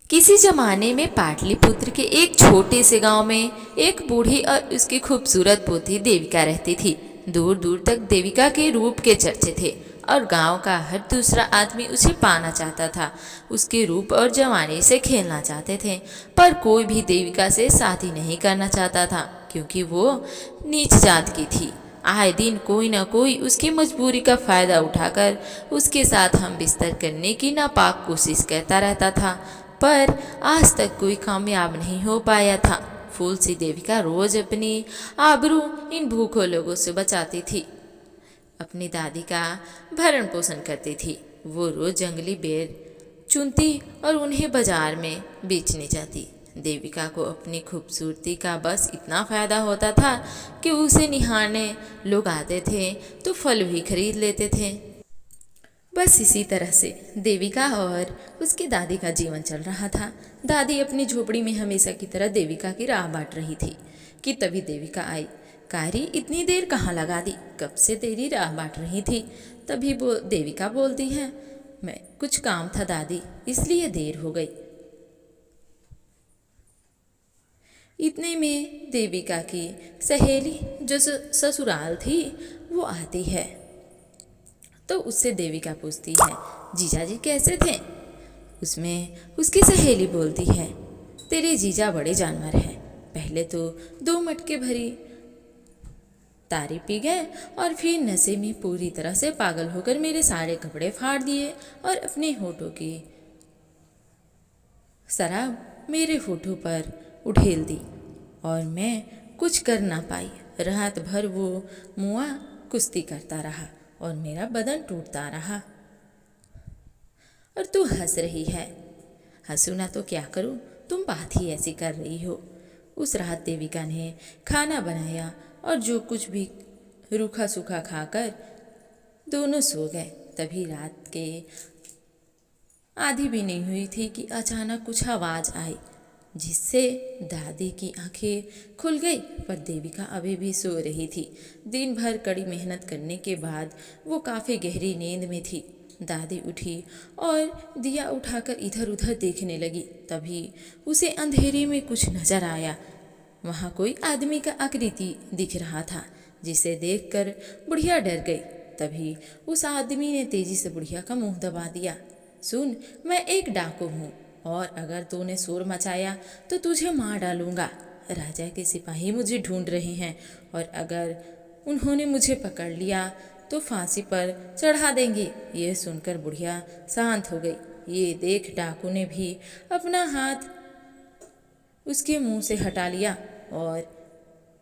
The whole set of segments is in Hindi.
किसी जमाने में पाटलिपुत्र के एक छोटे से गांव में एक बूढ़ी और उसकी खूबसूरत पोती देविका रहती थी। दूर दूर तक देविका के रूप के चर्चे थे और गांव का हर दूसरा आदमी उसे पाना चाहता था। उसके रूप और जवानी से खेलना चाहते थे, पर कोई भी देविका से शादी नहीं करना चाहता था, क्योंकि वो नीच जात की थी। आए दिन कोई न कोई उसकी मजबूरी का फ़ायदा उठाकर उसके साथ हम बिस्तर करने की नापाक कोशिश करता रहता था, पर आज तक कोई कामयाब नहीं हो पाया था। फूल सी देविका रोज अपनी आबरू इन भूखों लोगों से बचाती थी। अपनी दादी का भरण पोषण करती थी। वो रोज जंगली बेर चुनती और उन्हें बाजार में बेचने जाती। देविका को अपनी खूबसूरती का बस इतना फ़ायदा होता था कि उसे निहारने लोग आते थे तो फल भी खरीद लेते थे। बस इसी तरह से देविका और उसकी दादी का जीवन चल रहा था। दादी अपनी झोपड़ी में हमेशा की तरह देविका की राह बांट रही थी कि तभी देविका आई। कारी, इतनी देर कहाँ लगा दी? कब से तेरी राह बांट रही थी। तभी देविका बोलती है, मैं कुछ काम था दादी, इसलिए देर हो गई। इतने में देविका की सहेली जो ससुराल थी वो आती है, तो उससे देविका पूछती है, जीजा जी कैसे थे? उसमें उसकी सहेली बोलती है, तेरे जीजा बड़े जानवर हैं। पहले तो 2 मटके भरी तारी पी गए और फिर नशे में पूरी तरह से पागल होकर मेरे सारे कपड़े फाड़ दिए और अपने होठों की शराब मेरे होठों पर उठेल दी और मैं कुछ कर ना पाई। रात भर वो मुआ कुश्ती करता रहा और मेरा बदन टूटता रहा। और तू हंस रही है। हंसू ना तो क्या करूं, तुम बात ही ऐसी कर रही हो। उस रात देविका ने खाना बनाया और जो कुछ भी रूखा सूखा खाकर दोनों सो गए। तभी रात के आधी भी नहीं हुई थी कि अचानक कुछ आवाज़ आई, जिससे दादी की आंखें खुल गई, पर देविका अभी भी सो रही थी। दिन भर कड़ी मेहनत करने के बाद वो काफ़ी गहरी नींद में थी। दादी उठी और दिया उठाकर इधर उधर देखने लगी। तभी उसे अंधेरे में कुछ नजर आया। वहाँ कोई आदमी का आकृति दिख रहा था, जिसे देखकर बुढ़िया डर गई। तभी उस आदमी ने तेजी से बुढ़िया का मुंह दबा दिया। सुन, मैं एक डाकू हूँ और अगर तूने शोर मचाया तो तुझे मार डालूंगा। राजा के सिपाही मुझे ढूंढ रहे हैं और अगर उन्होंने मुझे पकड़ लिया तो फांसी पर चढ़ा देंगे। ये सुनकर बुढ़िया शांत हो गई। ये देख डाकू ने भी अपना हाथ उसके मुंह से हटा लिया और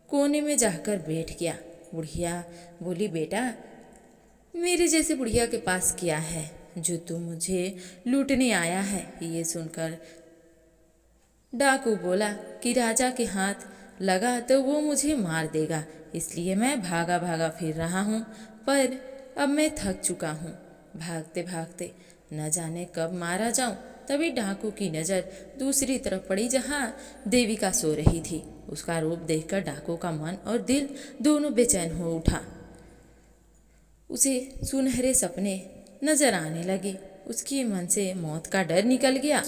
कोने में जाकर बैठ गया। बुढ़िया बोली, बेटा, मेरे जैसे बुढ़िया के पास क्या है जो तू मुझे लूटने आया है? ये सुनकर डाकू बोला कि राजा के हाथ लगा तो वो मुझे मार देगा, इसलिए मैं भागा भागा फिर रहा हूँ, पर अब मैं थक चुका हूँ। भागते भागते न जाने कब मारा जाऊँ। तभी डाकू की नज़र दूसरी तरफ पड़ी, जहाँ देविका सो रही थी। उसका रूप देखकर डाकू का मन और दिल दोनों बेचैन हो उठा। उसे सुनहरे सपने नजर आने लगे। उसके मन से मौत का डर निकल गया।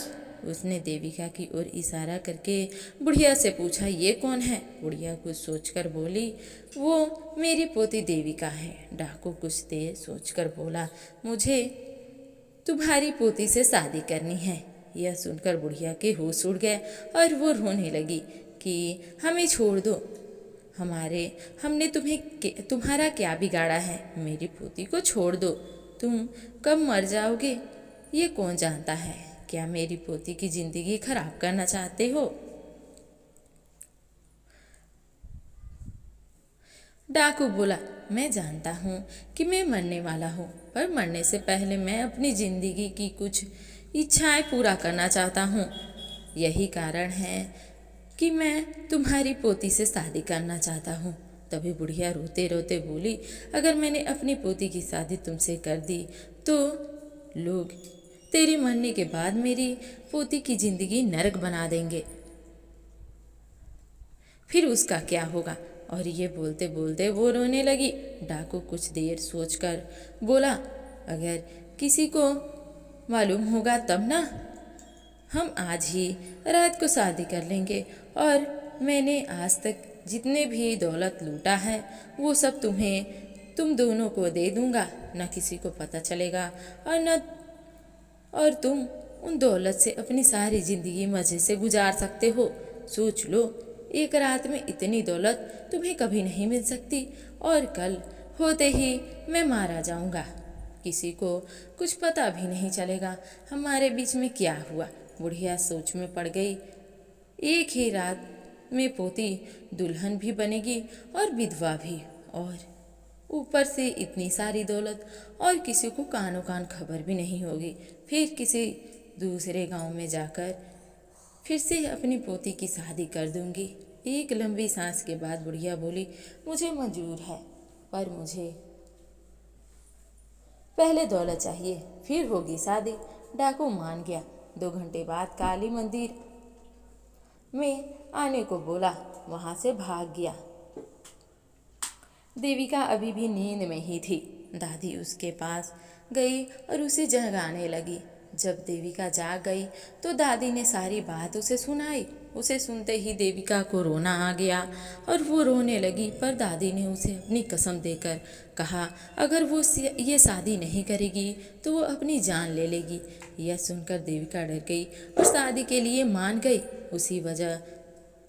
उसने देविका की ओर इशारा करके बुढ़िया से पूछा, ये कौन है? बुढ़िया कुछ सोचकर बोली, वो मेरी पोती देविका है। डाकू कुछ देर सोचकर बोला, मुझे तुम्हारी पोती से शादी करनी है। यह सुनकर बुढ़िया के होश उड़ गए और वो रोने लगी कि हमें छोड़ दो, हमने तुम्हारा क्या बिगाड़ा है? मेरी पोती को छोड़ दो। तुम कब मर जाओगे ये कौन जानता है? क्या मेरी पोती की जिंदगी खराब करना चाहते हो? डाकू बोला, मैं जानता हूँ कि मैं मरने वाला हूँ, पर मरने से पहले मैं अपनी जिंदगी की कुछ इच्छाएं पूरा करना चाहता हूँ। यही कारण है कि मैं तुम्हारी पोती से शादी करना चाहता हूँ। तभी बुढ़िया रोते रोते बोली, अगर मैंने अपनी पोती की शादी तुमसे कर दी तो लोग तेरे मरने के बाद मेरी पोती की जिंदगी नरक बना देंगे, फिर उसका क्या होगा? और ये बोलते बोलते वो रोने लगी। डाकू कुछ देर सोचकर बोला, अगर किसी को मालूम होगा तब ना। हम आज ही रात को शादी कर लेंगे और मैंने आज तक जितने भी दौलत लूटा है वो सब तुम दोनों को दे दूंगा। न किसी को पता चलेगा और तुम उन दौलत से अपनी सारी ज़िंदगी मज़े से गुजार सकते हो। सोच लो, एक रात में इतनी दौलत तुम्हें कभी नहीं मिल सकती और कल होते ही मैं मारा जाऊंगा। किसी को कुछ पता भी नहीं चलेगा हमारे बीच में क्या हुआ। बुढ़िया सोच में पड़ गई। एक ही रात में पोती दुल्हन भी बनेगी और विधवा भी, और ऊपर से इतनी सारी दौलत, और किसी को कानों कान खबर भी नहीं होगी। फिर किसी दूसरे गांव में जाकर फिर से अपनी पोती की शादी कर दूंगी। एक लंबी सांस के बाद बुढ़िया बोली, मुझे मंजूर है, पर मुझे पहले दौलत चाहिए, फिर होगी शादी। डाकू मान गया। 2 घंटे बाद काली मंदिर में आने को बोला, वहां से भाग गया। देविका अभी भी नींद में ही थी। दादी उसके पास गई और उसे जगाने लगी। जब देविका जाग गई तो दादी ने सारी बात उसे सुनाई। उसे सुनते ही देविका को रोना आ गया और वो रोने लगी, पर दादी ने उसे अपनी कसम देकर कहा, अगर वो ये शादी नहीं करेगी तो वो अपनी जान ले लेगी। यह सुनकर देविका डर गई और शादी के लिए मान गई।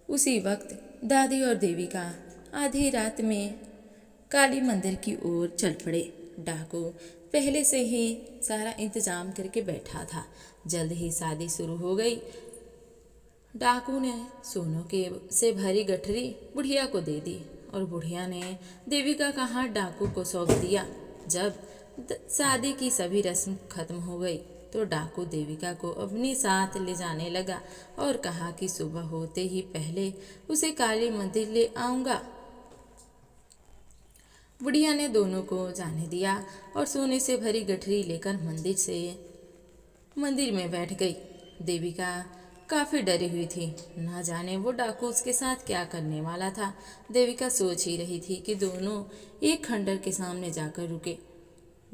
उसी वक्त दादी और देविका आधी रात में काली मंदिर की ओर चल पड़े। डाकू पहले से ही सारा इंतजाम करके बैठा था। जल्द ही शादी शुरू हो गई। डाकू ने सोनों से भरी गठरी बुढ़िया को दे दी और बुढ़िया ने देविका का हाथ डाकू को सौंप दिया। जब शादी की सभी रस्म खत्म हो गई तो डाकू देविका को अपने साथ ले जाने लगा और कहा कि सुबह होते ही पहले उसे काली मंदिर ले आऊँगा। बुढ़िया ने दोनों को जाने दिया और सोने से भरी गठरी लेकर मंदिर में बैठ गई। देविका काफ़ी डरी हुई थी। ना जाने वो डाकू उसके साथ क्या करने वाला था। देविका सोच ही रही थी कि दोनों एक खंडर के सामने जाकर रुके।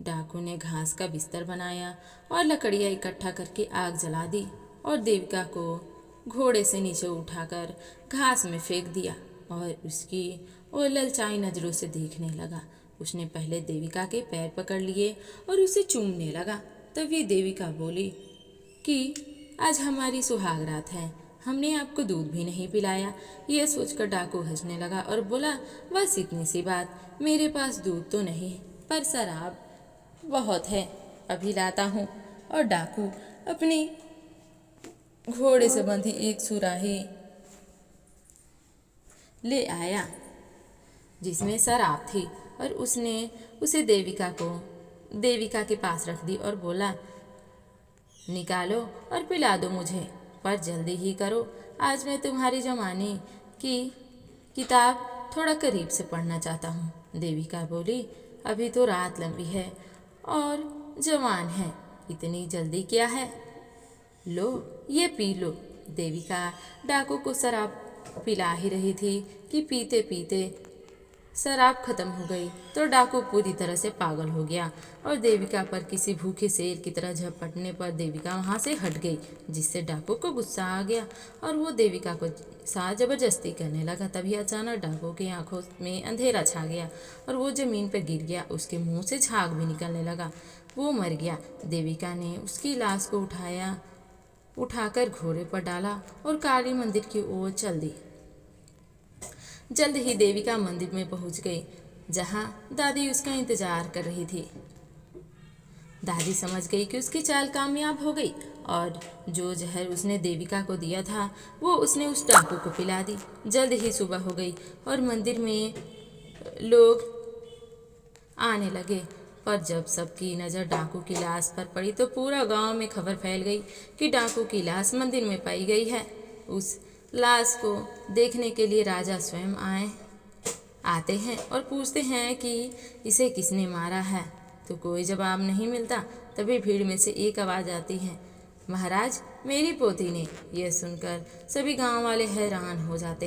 डाकू ने घास का बिस्तर बनाया और लकड़ियाँ इकट्ठा करके आग जला दी और देविका को घोड़े से नीचे उठाकर घास में फेंक दिया और उसकी और ललचाई नज़रों से देखने लगा। उसने पहले देविका के पैर पकड़ लिए और उसे चूमने लगा। तभी देविका बोली कि आज हमारी सुहाग रात है, हमने आपको दूध भी नहीं पिलाया। यह सोचकर डाकू हंसने लगा और बोला, बस इतनी सी बात, मेरे पास दूध तो नहीं पर शराब बहुत है, अभी लाता हूँ। और डाकू अपनी घोड़े से बंधी एक सुराही ले आया जिसमें शराब थी और उसने उसे देविका के पास रख दी और बोला, निकालो और पिला दो मुझे, पर जल्दी ही करो। आज मैं तुम्हारे ज़माने की किताब थोड़ा करीब से पढ़ना चाहता हूँ। देविका बोली, अभी तो रात लंबी है और जवान है, इतनी जल्दी क्या है, लो ये पी लो। देविका डाकू को शराब पिला ही रही थी कि पीते पीते शराब खत्म हो गई तो डाकू पूरी तरह से पागल हो गया और देविका पर किसी भूखे शेर की तरह झपटने पर देविका वहाँ से हट गई, जिससे डाकू को गुस्सा आ गया और वो देविका को साथ जबरदस्ती करने लगा। तभी अचानक डाकू की आंखों में अंधेरा छा गया और वो ज़मीन पर गिर गया। उसके मुंह से झाग भी निकलने लगा। वो मर गया। देविका ने उसकी लाश को उठाकर घोड़े पर डाला और काली मंदिर की ओर चल दी। जल्द ही देविका मंदिर में पहुंच गई, जहां दादी उसका इंतजार कर रही थी। दादी समझ गई कि उसकी चाल कामयाब हो गई और जो जहर उसने देविका को दिया था वो उसने उस डाकू को पिला दी। जल्द ही सुबह हो गई और मंदिर में लोग आने लगे, पर जब सबकी नज़र डाकू की लाश पर पड़ी तो पूरा गांव में खबर फैल गई कि डाकू की लाश मंदिर में पाई गई है। उस लाश को देखने के लिए राजा स्वयं आते हैं और पूछते हैं कि इसे किसने मारा है, तो कोई जवाब नहीं मिलता। तभी भीड़ में से एक आवाज़ आती है, महाराज मेरी पोती ने। यह सुनकर सभी गांव वाले हैरान हो जाते